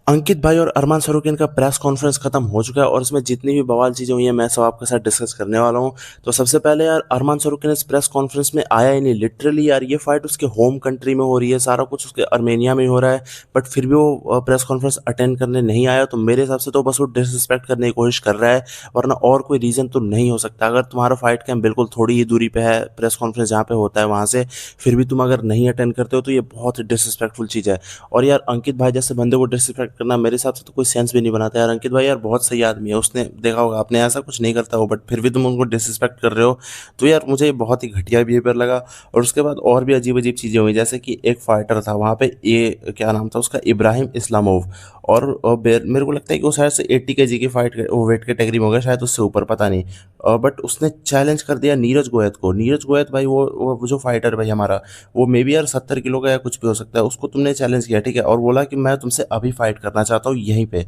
अंकित भाई और अरमान सरूकिन का प्रेस कॉन्फ्रेंस खत्म हो चुका है और इसमें जितनी भी बवाल चीजें हुई हैं मैं सब आपके साथ डिस्कस करने वाला हूं। तो सबसे पहले यार अरमान सरूकिन इस प्रेस कॉन्फ्रेंस में आया ही नहीं। लिटरली यार ये फाइट उसके होम कंट्री में हो रही है, सारा कुछ उसके अर्मेनिया में हो रहा है, बट फिर भी वो प्रेस कॉन्फ्रेंस अटेंड करने नहीं आया। तो मेरे हिसाब से तो बस वो डिसरिस्पेक्ट करने की कोशिश कर रहा है, वरना और कोई रीजन तो नहीं हो सकता। अगर तुम्हारा फाइट कैंप बिल्कुल थोड़ी ही दूरी पे है प्रेस कॉन्फ्रेंस जहाँ पे होता है वहां से, फिर भी तुम अगर नहीं अटेंड करते हो तो ये बहुत डिसरिस्पेक्टफुल चीज है। और यार अंकित भाई जैसे बंदे को डिसरिस्पेक्ट करना मेरे हिसाब से तो कोई सेंस भी नहीं बनाता यार। अंकित भाई यार बहुत सही आदमी है, उसने देखा होगा आपने, ऐसा कुछ नहीं करता हो, बट फिर भी तुम उनको डिसरिस्पेक्ट कर रहे हो। तो यार मुझे ये बहुत ही घटिया बिहेवियर लगा। और उसके बाद और भी अजीब अजीब चीज़ें हुई, जैसे कि एक फाइटर था वहाँ पे, ये क्या नाम था उसका, इब्राहिम इस्लामोव। और मेरे को लगता है कि वो शायद से 80 kg की फाइट वो वेट कैटेगरी में हो गया, शायद उससे ऊपर, पता नहीं। बट उसने चैलेंज कर दिया नीरज गोयत को। नीरज गोयत भाई वो जो फाइटर भाई हमारा, वो मे बी यार 70 किलो का या कुछ भी हो सकता है, उसको तुमने चैलेंज किया, ठीक है, और बोला कि मैं तुमसे अभी फाइट करना चाहता हूँ यहीं पे।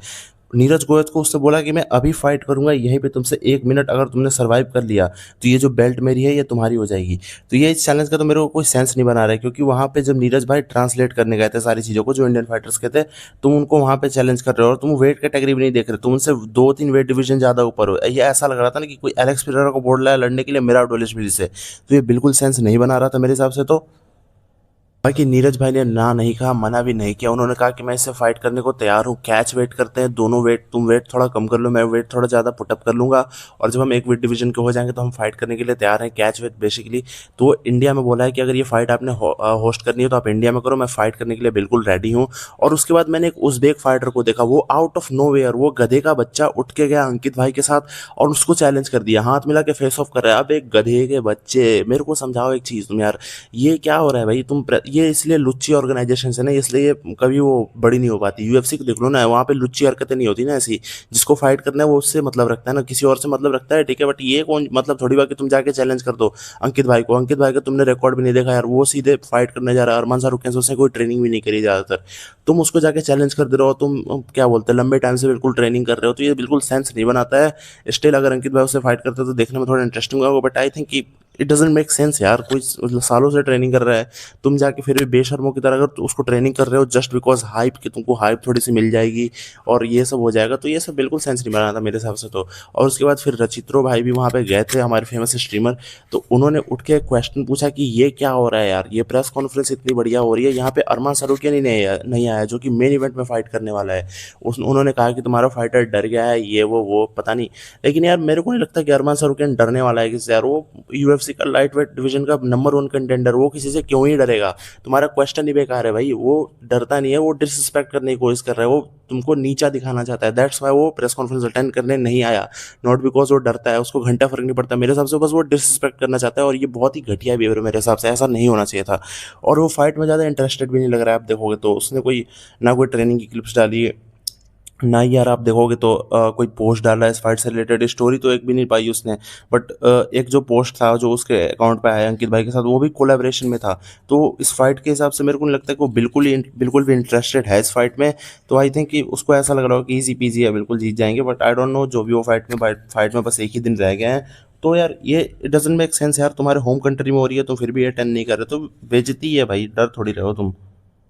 नीरज गोयत को उससे बोला कि मैं अभी फाइट करूंगा यहीं पे तुमसे, 1 मिनट अगर तुमने सर्वाइव कर लिया तो ये जो बेल्ट मेरी है ये तुम्हारी हो जाएगी। तो ये इस चैलेंज का तो मेरे को कोई सेंस नहीं बना रहा है, क्योंकि वहां पे जब नीरज भाई ट्रांसलेट करने गए थे सारी चीज़ों को जो इंडियन फाइटर्स के थे, तुम उनको वहां पे चैलेंज कर रहे हो और तुम वेट कैटेगरी भी नहीं देख रहे, तुम उनसे 2-3 वेट डिवीजन ज़्यादा ऊपर हो। ये ऐसा लग रहा था ना कि कोई एलेक्स पीरेरा को बोल रहा है लड़ने के लिए मेरा डोलिशविली से। तो ये बिल्कुल सेंस नहीं बना रहा था मेरे हिसाब से। तो बाकी नीरज भाई ने ना नहीं कहा, मना भी नहीं किया। उन्होंने कहा कि मैं इससे फाइट करने को तैयार हूँ, कैच वेट करते हैं दोनों, वेट तुम वेट थोड़ा कम कर लो, मैं वेट थोड़ा ज़्यादा पुटअप कर लूंगा, और जब हम एक वेट डिवीजन के हो जाएंगे तो हम फाइट करने के लिए तैयार हैं, कैच वेट बेसिकली। तो इंडिया में बोला है कि अगर ये फाइट आपने होस्ट करनी है तो आप इंडिया में करो, मैं फाइट करने के लिए बिल्कुल रेडी हूँ। और उसके बाद मैंने एक उज़्बेक फाइटर को देखा, वो आउट ऑफ नो वेयर, वो गधे का बच्चा उठ के गया अंकित भाई के साथ और उसको चैलेंज कर दिया, हाथ मिला के फेस ऑफ कर रहा है। अब एक गधे के बच्चे, मेरे को समझाओ एक चीज़ तुम यार, ये क्या हो रहा है भाई? ये इसलिए लुच्ची ऑर्गेनाइजेशन है ना, इसलिए ये कभी वो बड़ी नहीं हो पाती। यूएफसी को देख लो ना, वहाँ पे लुच्ची हरकतें नहीं होती ना ऐसी। जिसको फाइट करना है वो उससे मतलब रखता है ना, किसी और से मतलब रखता है, ठीक है, बट ये कौन मतलब थोड़ी बात कि तुम जाके चैलेंज कर दो अंकित भाई को। अंकित भाई का तुमने रिकॉर्ड भी नहीं देखा यार, वो सीधे फाइट करने जा रहा है। अरमान शाहरुख से उसने कोई ट्रेनिंग भी नहीं करी ज़्यादातर, तुम उसको जाके चैलेंज कर दे रहे हो। तुम क्या बोलते हैं, लंबे टाइम से बिल्कुल ट्रेनिंग कर रहे हो, तो ये बिल्कुल सेंस नहीं बनाता है। स्टिल अगर अंकित भाई उससे फाइट करते तो देखने में थोड़ा इंटरेस्टिंग होगा, बट आई थिंक कि इट डजेंट मेक सेंस यार। कोई सालों से ट्रेनिंग कर रहा है, तुम जाके फिर भी बेशर्मों की तरह अगर उसको ट्रेनिंग कर रहे हो जस्ट बिकॉज हाइप, कि तुमको हाइप थोड़ी सी मिल जाएगी और ये सब हो जाएगा, तो ये सब बिल्कुल सेंस नहीं बना था मेरे हिसाब से तो। और उसके बाद फिर रचित्रो भाई भी वहाँ पे गए थे, हमारे फेमस स्ट्रीमर। तो उन्होंने उठ के क्वेश्चन पूछा कि ये क्या हो रहा है यार, ये प्रेस कॉन्फ्रेंस इतनी बढ़िया हो रही है, यहाँ पे अरमान सरूकिया नहीं आया जो कि मेन इवेंट में फाइट करने वाला है। उन्होंने कहा कि तुम्हारा फाइटर डर गया है, ये वो पता नहीं। लेकिन यार मेरे को नहीं लगता कि अरमान सरूकियन डरने वाला है किसी से यार। वो यूएफसी का लाइट वेट डिवीजन का नंबर 1 कंटेंडर, वो किसी से क्यों ही डरेगा? तुम्हारा क्वेश्चन ही बेकार है भाई। वो डरता नहीं है, वो डिसरिस्पेक्ट करने की कोशिश कर रहा है, वो तुमको नीचा दिखाना चाहता है। दैट्स वाई वो प्रेस कॉन्फ्रेंस अटेंड करने नहीं आया, नॉट बिकॉज वो डरता है, उसको घंटा फर्क नहीं पड़ता मेरे हिसाब से, बस वो डिसरिस्पेक्ट करना चाहता है। और ये बहुत ही घटिया बिहेवियर मेरे हिसाब से, ऐसा नहीं होना चाहिए था। और वो फाइट में ज़्यादा इंटरेस्टेड भी नहीं लग रहा है, आप देखोगे तो उसने कोई ना कोई ट्रेनिंग की क्लिप्स डाली है ना ही यार, आप देखोगे तो कोई पोस्ट डाला है इस फाइट से रिलेटेड, स्टोरी तो एक भी नहीं पाई उसने। बट एक जो पोस्ट था जो उसके अकाउंट पे आया अंकित भाई के साथ, वो भी कोलैबोरेशन में था। तो इस फाइट के हिसाब से मेरे को नहीं लगता कि वो बिल्कुल भी इंटरेस्टेड है इस फाइट में। तो आई थिंक कि उसको ऐसा लग रहा हो कि इजी पीजी है, बिल्कुल जीत जाएंगे, बट आई डोंट नो जो भी वो फाइट में बस एक ही दिन रह गए हैं। तो यार ये इट डजेंट मेक सेंस यार, तुम्हारे होम कंट्री में हो रही है, तुम फिर भी अटेंड नहीं कर रहे, तो बेइज्जती है भाई, डर थोड़ी रहो तुम।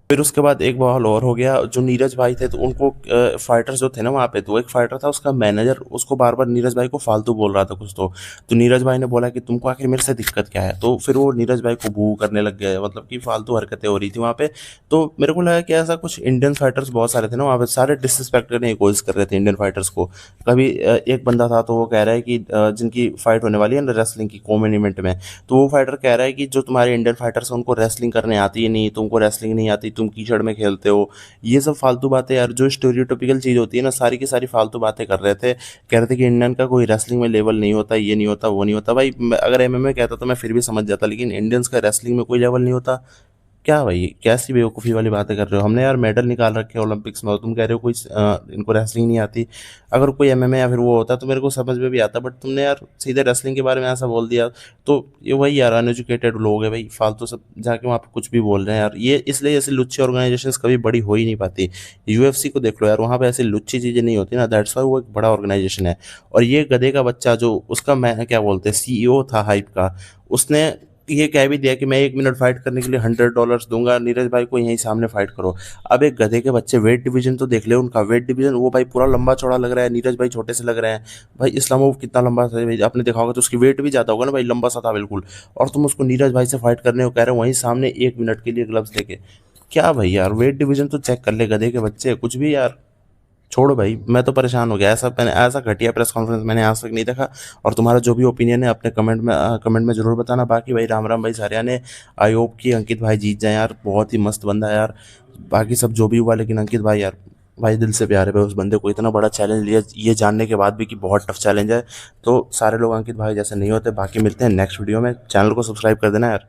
फिर उसके बाद एक बवाल और हो गया, जो नीरज भाई थे तो उनको फाइटर्स जो थे ना वहाँ पे, तो एक फाइटर था उसका मैनेजर, उसको बार बार नीरज भाई को फालतू बोल रहा था कुछ। तो नीरज भाई ने बोला कि तुमको आखिर मेरे से दिक्कत क्या है? तो फिर वो नीरज भाई को बू करने लग गए, मतलब कि फालतू हरकतें हो रही थी वहाँ पे। तो मेरे को लगा कि ऐसा कुछ, इंडियन फाइटर्स बहुत सारे थे ना वहाँ पे, सारे डिसरिस्पेक्ट करने की कोशिश कर रहे थे इंडियन फाइटर्स को। कभी एक बंदा था तो वो कह रहा है कि जिनकी फाइट होने वाली है ना रेसलिंग की कॉमन इवेंट में, तो वो फाइटर कह रहा है कि जो तुम्हारे इंडियन फाइटर्स हैं उनको रेसलिंग करने आती है नहीं, तुमको रेसलिंग नहीं आती, तुम कीचड़ में खेलते हो। ये सब फालतू बातें यार, जो स्टेरियोटिपिकल चीज़ होती है ना, सारी की सारी फालतू बातें कर रहे थे। कह रहे थे कि इंडियन का कोई रेसलिंग में लेवल नहीं होता, ये नहीं होता, वो नहीं होता। भाई अगर एमएमए कहता तो मैं फिर भी समझ जाता, लेकिन इंडियंस का रेसलिंग में कोई लेवल नहीं होता? क्या भाई, कैसी बेवकूफ़ी वाली बातें कर रहे हो? हमने यार मेडल निकाल रखे हैं ओलंपिक्स में और तुम कह रहे हो कोई इनको रेसलिंग नहीं आती। अगर कोई एमएमए या फिर वो होता तो मेरे को समझ में भी आता, बट तुमने यार सीधे रेसलिंग के बारे में ऐसा बोल दिया। तो ये वही यार अनएजुकेटेड लोग हैं भाई, फालतू सब जाके वहाँ पे कुछ भी बोल रहे हैं यार। ये इसलिए ऐसी लुच्ची ऑर्गेनाइजेशंस कभी बड़ी हो ही नहीं पाती। यूएफसी को देख लो यार, वहाँ पे ऐसी लुच्ची चीज़ें नहीं होती ना, दैट्स वाई वो एक बड़ा ऑर्गेनाइजेशन है। और ये गधे का बच्चा जो उसका, मैं क्या बोलते हैं, सीईओ था हाइप का, उसने ये कह भी दिया कि मैं 1 मिनट फाइट करने के लिए $100 दूंगा, नीरज भाई को यहीं सामने फाइट करो। अब एक गधे के बच्चे वेट डिवीजन तो देख ले, उनका वेट डिवीजन, वो भाई पूरा लंबा चौड़ा लग रहा है, नीरज भाई छोटे से लग रहे हैं। भाई इस्लामोव कितना लंबा था भाई, आपने देखा होगा, तो उसकी वेट भी ज़्यादा होगा ना भाई, लंबा सा था बिल्कुल। और तुम उसको नीरज भाई से फाइट करने को कह रहे हो वहीं सामने 1 मिनट के लिए ग्लव्स लेके। क्या भाई यार, वेट डिवीजन तो चेक कर ले गधे के बच्चे, कुछ भी यार। छोड़ो भाई, मैं तो परेशान हो गया, ऐसा घटिया प्रेस कॉन्फ्रेंस मैंने आज तक नहीं देखा। और तुम्हारा जो भी ओपिनियन है अपने कमेंट में ज़रूर बताना। बाकी भाई राम राम भाई सारिया ने। आई होप कि अंकित भाई जीत जाए यार, बहुत ही मस्त बंदा है यार। बाकी सब जो भी हुआ, लेकिन अंकित भाई यार, भाई दिल से प्यार है भाई उस बंदे को, इतना बड़ा चैलेंज लिया ये जानने के बाद भी कि बहुत टफ चैलेंज है। तो सारे लोग अंकित भाई जैसे नहीं होते। बाकी मिलते हैं नेक्स्ट वीडियो में, चैनल को सब्सक्राइब कर देना यार।